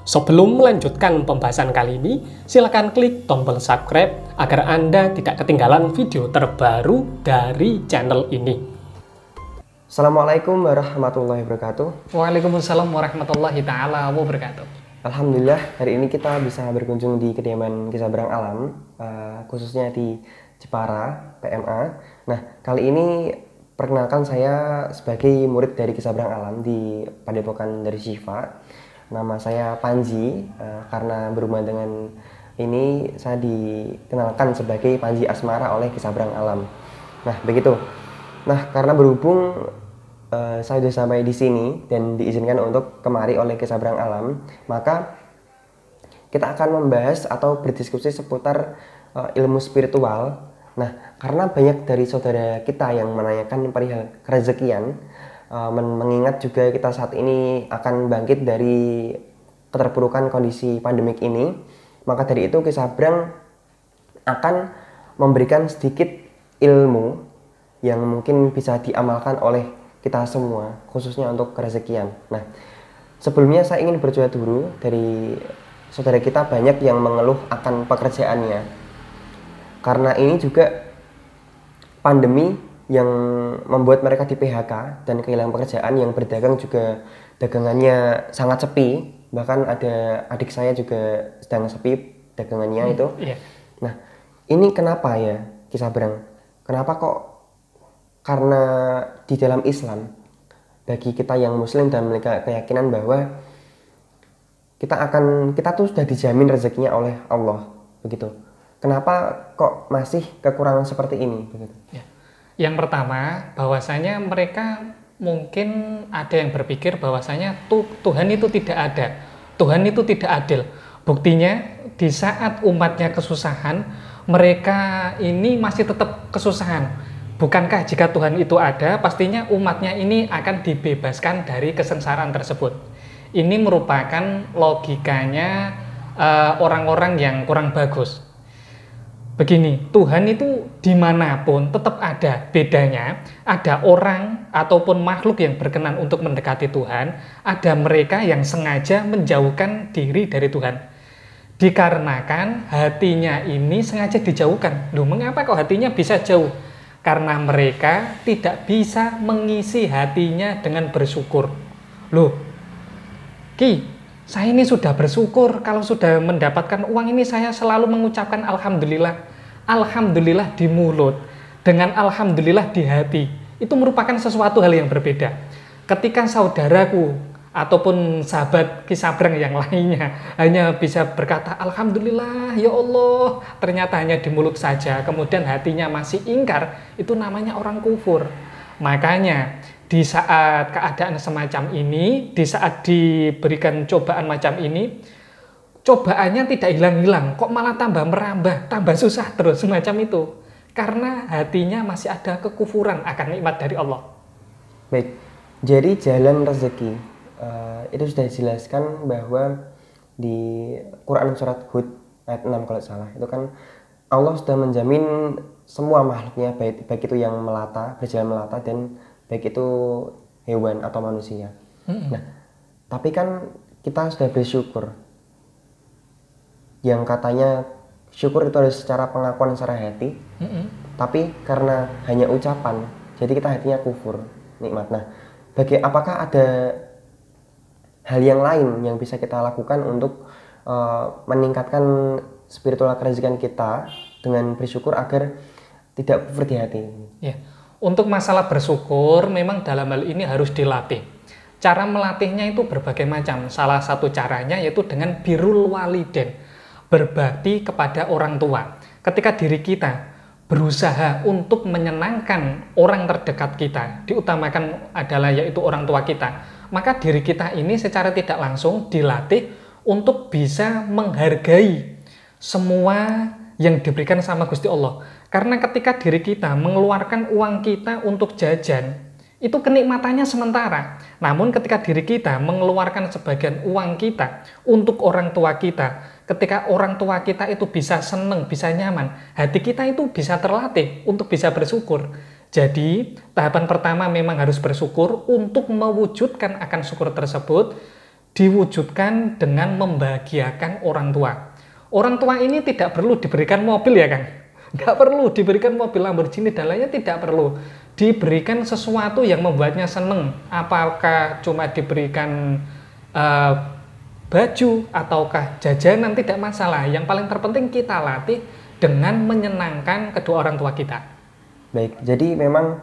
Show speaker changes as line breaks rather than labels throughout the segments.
Sebelum melanjutkan pembahasan kali ini, silakan klik tombol subscribe agar Anda tidak ketinggalan video terbaru dari channel ini.
Assalamualaikum warahmatullahi wabarakatuh.
Waalaikumsalam warahmatullahi ta'ala wabarakatuh.
Alhamdulillah, hari ini kita bisa berkunjung di kediaman Kisah Berang Alam, khususnya di Jepara, PMA. Nah, kali ini perkenalkan saya sebagai murid dari Kisah Berang Alam di Padepokan dari Syifa. Nama saya Panji, karena berhubungan dengan ini saya dikenalkan sebagai Panji Asmara oleh Kisah Berang Alam. Nah, begitu. Nah, karena berhubung saya sudah sampai di sini dan diizinkan untuk kemari oleh Kisah Berang Alam, maka kita akan membahas atau berdiskusi seputar ilmu spiritual. Nah, karena banyak dari saudara kita yang menanyakan perihal kerezekian, mengingat juga kita saat ini akan bangkit dari keterpurukan kondisi pandemik ini, maka dari itu Kisah Berang akan memberikan sedikit ilmu yang mungkin bisa diamalkan oleh kita semua, khususnya untuk kerezekian. Nah, sebelumnya saya ingin berjuang dulu dari saudara kita banyak yang mengeluh akan pekerjaannya. Karena ini juga pandemi yang membuat mereka di PHK dan kehilangan pekerjaan, yang berdagang juga dagangannya sangat sepi. Bahkan ada adik saya juga sedang sepi dagangannya itu.
Iya.
Nah, ini kenapa ya Kisah Berang? Kenapa kok? Karena di dalam Islam, bagi kita yang muslim dan memiliki keyakinan bahwa kita tuh sudah dijamin rezekinya oleh Allah, begitu. Kenapa kok masih kekurangan seperti ini, begitu?
Ya. Yang pertama, bahwasanya mereka mungkin ada yang berpikir bahwasanya Tuhan itu tidak ada, Tuhan itu tidak adil. Buktinya di saat umatnya kesusahan, mereka ini masih tetap kesusahan. Bukankah jika Tuhan itu ada, pastinya umatnya ini akan dibebaskan dari kesengsaraan tersebut. Ini merupakan logikanya orang-orang yang kurang bagus. Begini, Tuhan itu dimanapun tetap ada. Bedanya, ada orang ataupun makhluk yang berkenan untuk mendekati Tuhan, ada mereka yang sengaja menjauhkan diri dari Tuhan. Dikarenakan hatinya ini sengaja dijauhkan. Loh, mengapa kok hatinya bisa jauh? Karena mereka tidak bisa mengisi hatinya dengan bersyukur. Loh, Ki, saya ini sudah bersyukur kalau sudah mendapatkan uang ini, saya selalu mengucapkan Alhamdulillah. Alhamdulillah di mulut dengan Alhamdulillah di hati. Itu merupakan sesuatu hal yang berbeda. Ketika saudaraku ataupun sahabat Kisah Berang yang lainnya hanya bisa berkata Alhamdulillah ya Allah, ternyata hanya di mulut saja, kemudian hatinya masih ingkar, itu namanya orang kufur. Makanya di saat keadaan semacam ini, di saat diberikan cobaan macam ini, cobaannya tidak hilang-hilang, kok malah tambah merambah, tambah susah terus semacam itu. Karena hatinya masih ada kekufuran akan nikmat dari Allah.
Baik, jadi jalan rezeki itu sudah dijelaskan bahwa di Quran surat Hud ayat 6 kalau salah, itu kan Allah sudah menjamin semua makhluknya, baik itu yang melata, berjalan melata, dan baik itu hewan atau manusia. Nah, tapi kan kita sudah bersyukur, yang katanya syukur itu harus secara pengakuan secara hati, tapi karena hanya ucapan, jadi kita hatinya kufur nikmat. Nah, apakah ada hal yang lain yang bisa kita lakukan untuk meningkatkan spiritual kerezekian kita dengan bersyukur agar tidak kufur di hati?
Ya, untuk masalah bersyukur memang dalam hal ini harus dilatih. Cara melatihnya itu berbagai macam. Salah satu caranya yaitu dengan birrul walidain, berbakti kepada orang tua. Ketika diri kita berusaha untuk menyenangkan orang terdekat kita, diutamakan adalah yaitu orang tua kita, maka diri kita ini secara tidak langsung dilatih untuk bisa menghargai semua yang diberikan sama Gusti Allah. Karena ketika diri kita mengeluarkan uang kita untuk jajan, itu kenikmatannya sementara. Namun ketika diri kita mengeluarkan sebagian uang kita untuk orang tua kita, ketika orang tua kita itu bisa senang, bisa nyaman, hati kita itu bisa terlatih untuk bisa bersyukur. Jadi, tahapan pertama memang harus bersyukur. Untuk mewujudkan akan syukur tersebut, diwujudkan dengan membahagiakan orang tua. Orang tua ini tidak perlu diberikan mobil ya Kang. Nggak perlu diberikan mobil Lamborghini dan lainnya, tidak perlu. Diberikan sesuatu yang membuatnya seneng. Apakah cuma diberikan baju ataukah jajanan, tidak masalah. Yang paling terpenting kita latih dengan menyenangkan kedua orang tua kita.
Baik, jadi memang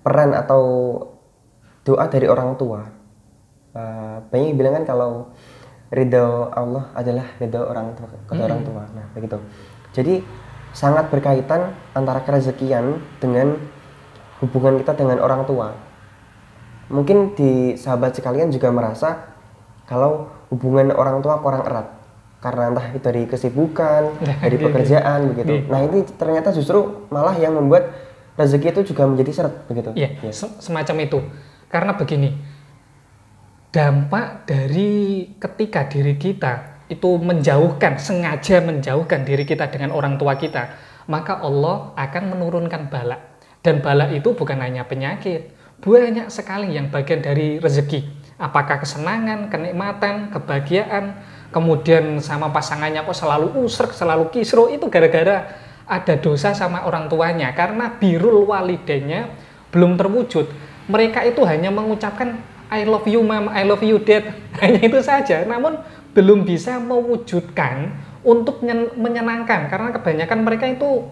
peran atau doa dari orang tua, banyak yang bilang kan kalau ridho Allah adalah ridho orang tua, kedua orang tua. Nah, begitu. Jadi sangat berkaitan antara kerezekian dengan hubungan kita dengan orang tua. Mungkin di sahabat sekalian juga merasa kalau hubungan orang tua kurang erat karena entah itu dari kesibukan, dari pekerjaan begitu. Nah, ini ternyata justru malah yang membuat rezeki itu juga menjadi seret begitu.
Iya, semacam itu. Karena begini, dampak dari ketika diri kita itu sengaja menjauhkan diri kita dengan orang tua kita, maka Allah akan menurunkan bala. Dan bala itu bukan hanya penyakit, banyak sekali yang bagian dari rezeki. Apakah kesenangan, kenikmatan, kebahagiaan, kemudian sama pasangannya kok selalu usrek, selalu kisruh, itu gara-gara ada dosa sama orang tuanya. Karena birrul walidainnya belum terwujud. Mereka itu hanya mengucapkan I love you mom, I love you dad, hanya itu saja. Namun belum bisa mewujudkan untuk menyenangkan, karena kebanyakan mereka itu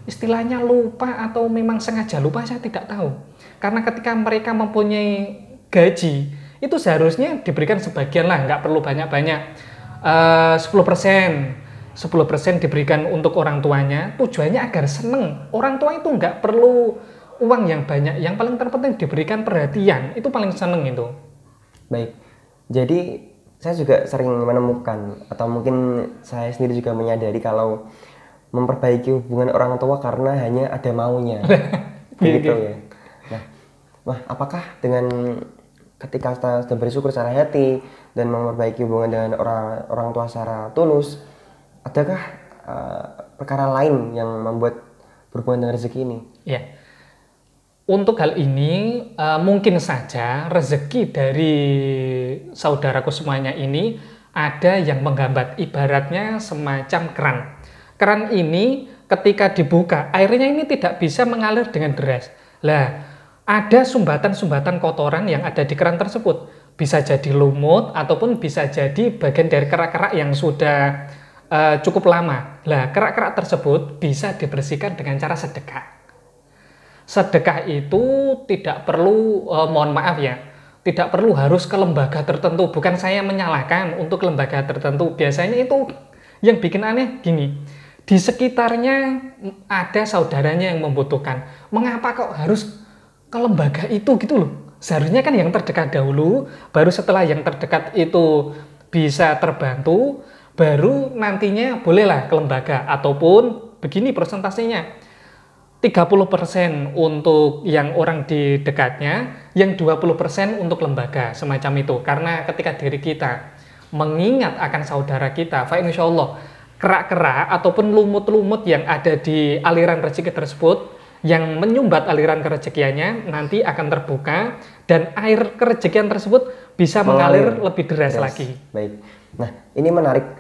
istilahnya lupa atau memang sengaja lupa, saya tidak tahu. Karena ketika mereka mempunyai gaji, itu seharusnya diberikan sebagian lah, nggak perlu banyak-banyak. 10% diberikan untuk orang tuanya, tujuannya agar seneng. Orang tua itu nggak perlu uang yang banyak, yang paling terpenting diberikan perhatian, itu paling seneng itu.
Baik, jadi saya juga sering menemukan atau mungkin saya sendiri juga menyadari kalau memperbaiki hubungan orang tua karena hanya ada maunya. Begitu ya. Nah, apakah dengan ketika kita sudah bersyukur secara hati dan memperbaiki hubungan dengan orang tua secara tulus, adakah perkara lain yang membuat berhubungan dengan rezeki ini?
Ya. Untuk hal ini mungkin saja rezeki dari saudaraku semuanya ini ada yang menghambat, ibaratnya semacam keran. Keran ini ketika dibuka, airnya ini tidak bisa mengalir dengan deras. Lah, ada sumbatan-sumbatan kotoran yang ada di keran tersebut. Bisa jadi lumut ataupun bisa jadi bagian dari kerak-kerak yang sudah cukup lama. Lah, kerak-kerak tersebut bisa dibersihkan dengan cara sedekah. Sedekah itu tidak perlu, mohon maaf ya, tidak perlu harus ke lembaga tertentu. Bukan saya menyalahkan untuk lembaga tertentu. Biasanya itu yang bikin aneh gini, di sekitarnya ada saudaranya yang membutuhkan. Mengapa kok harus ke lembaga itu gitu loh? Seharusnya kan yang terdekat dahulu, baru setelah yang terdekat itu bisa terbantu, baru nantinya bolehlah ke lembaga. Ataupun begini persentasenya, 30% untuk yang orang di dekatnya, yang 20% untuk lembaga, semacam itu. Karena ketika diri kita mengingat akan saudara kita, fa insyaallah, kerak-kerak ataupun lumut-lumut yang ada di aliran rezeki tersebut, yang menyumbat aliran kerezekiannya, nanti akan terbuka, dan air kerezekian tersebut bisa mengalir lebih deras lagi.
Baik, nah ini menarik.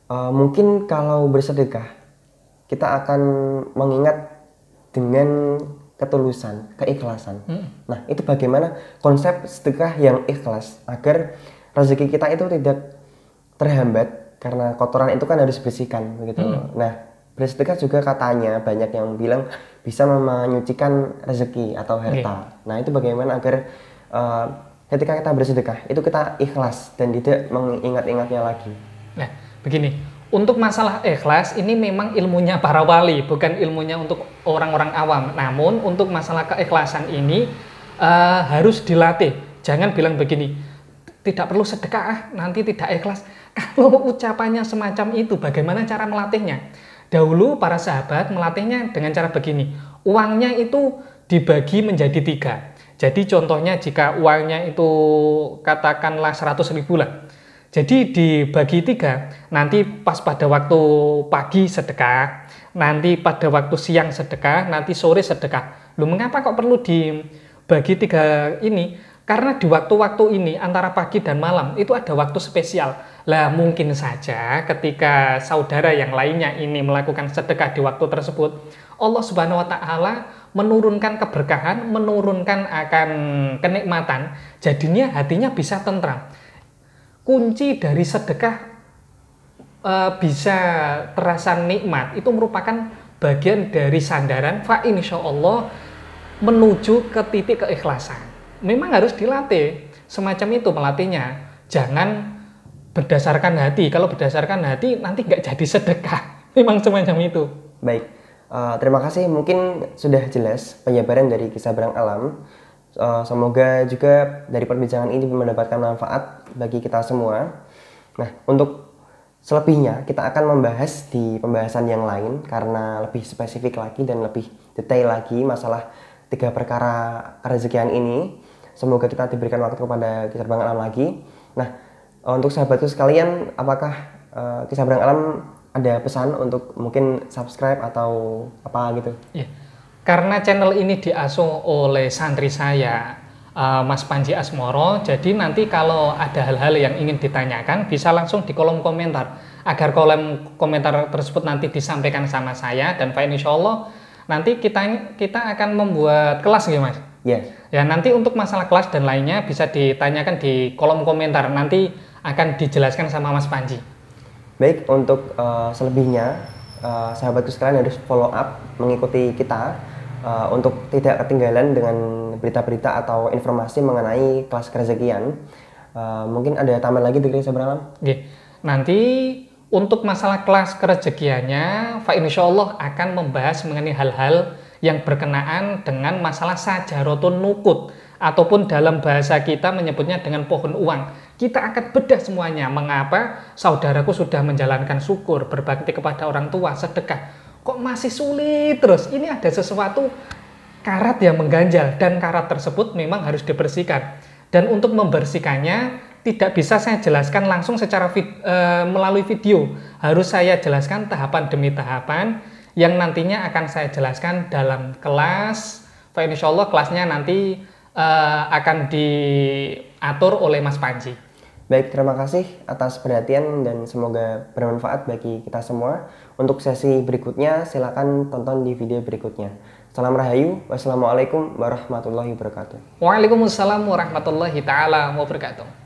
Mungkin kalau bersedekah, kita akan mengingat dengan ketulusan, keikhlasan. Nah, itu bagaimana konsep sedekah yang ikhlas agar rezeki kita itu tidak terhambat karena kotoran itu kan harus dibersihkan begitu. Nah, bersedekah juga katanya banyak yang bilang bisa menyucikan rezeki atau harta. Nah, itu bagaimana agar ketika kita bersedekah itu kita ikhlas dan tidak mengingat-ingatnya lagi.
Nah, begini. Untuk masalah ikhlas, ini memang ilmunya para wali, bukan ilmunya untuk orang-orang awam. Namun, untuk masalah keikhlasan ini harus dilatih. Jangan bilang begini, tidak perlu sedekah, nanti tidak ikhlas. Kalau ucapannya semacam itu, bagaimana cara melatihnya? Dahulu para sahabat melatihnya dengan cara begini. Uangnya itu dibagi menjadi 3. Jadi contohnya jika uangnya itu katakanlah 100.000 lah. Jadi dibagi 3, nanti pas pada waktu pagi sedekah, nanti pada waktu siang sedekah, nanti sore sedekah. Loh, mengapa kok perlu dibagi 3 ini? Karena di waktu-waktu ini antara pagi dan malam itu ada waktu spesial. Lah mungkin saja ketika saudara yang lainnya ini melakukan sedekah di waktu tersebut, Allah Subhanahu wa taala menurunkan keberkahan, menurunkan akan kenikmatan, jadinya hatinya bisa tentram. Kunci dari sedekah bisa terasa nikmat itu merupakan bagian dari sandaran fa insyaallah menuju ke titik keikhlasan. Memang harus dilatih, semacam itu melatihnya. Jangan berdasarkan hati, kalau berdasarkan hati nanti nggak jadi sedekah. Memang semacam itu.
Baik, terima kasih. Mungkin sudah jelas penjabaran dari kisah berang alam. Semoga juga dari perbincangan ini mendapatkan manfaat bagi kita semua. Nah, untuk selebihnya kita akan membahas di pembahasan yang lain karena lebih spesifik lagi dan lebih detail lagi masalah 3 perkara kerezekian ini. Semoga kita diberikan waktu kepada kisah berang alam lagi. Nah, untuk sahabatku sekalian, apakah kisah berang alam ada pesan untuk mungkin subscribe atau apa gitu?
Ya, karena channel ini diasuh oleh santri saya, Mas Panji Asmoro, jadi nanti kalau ada hal-hal yang ingin ditanyakan bisa langsung di kolom komentar. Agar kolom komentar tersebut nanti disampaikan sama saya dan insyaallah nanti kita akan membuat kelas gitu Mas.
Ya.
Ya nanti untuk masalah kelas dan lainnya bisa ditanyakan di kolom komentar, nanti akan dijelaskan sama Mas Panji.
Baik, untuk selebihnya sahabatku sekalian harus follow up mengikuti kita untuk tidak ketinggalan dengan berita-berita atau informasi mengenai kelas kerezekian. Mungkin ada tambahan lagi dari kisah berang alam?
Oke. Nanti untuk masalah kelas kerezekiannya, insyaallah akan membahas mengenai hal-hal yang berkenaan dengan masalah sajarotun nukut, ataupun dalam bahasa kita menyebutnya dengan pohon uang. Kita akan bedah semuanya, mengapa saudaraku sudah menjalankan syukur, berbakti kepada orang tua, sedekah, kok masih sulit terus. Ini ada sesuatu karat yang mengganjal, dan karat tersebut memang harus dibersihkan. Dan untuk membersihkannya tidak bisa saya jelaskan langsung secara melalui video. Harus saya jelaskan tahapan demi tahapan yang nantinya akan saya jelaskan dalam kelas. Insyaallah kelasnya nanti akan diatur oleh Mas Panji.
Baik, terima kasih atas perhatian dan semoga bermanfaat bagi kita semua. Untuk sesi berikutnya silakan tonton di video berikutnya. Salam Rahayu. Wassalamualaikum warahmatullahi wabarakatuh.
Waalaikumsalam warahmatullahi taala wabarakatuh.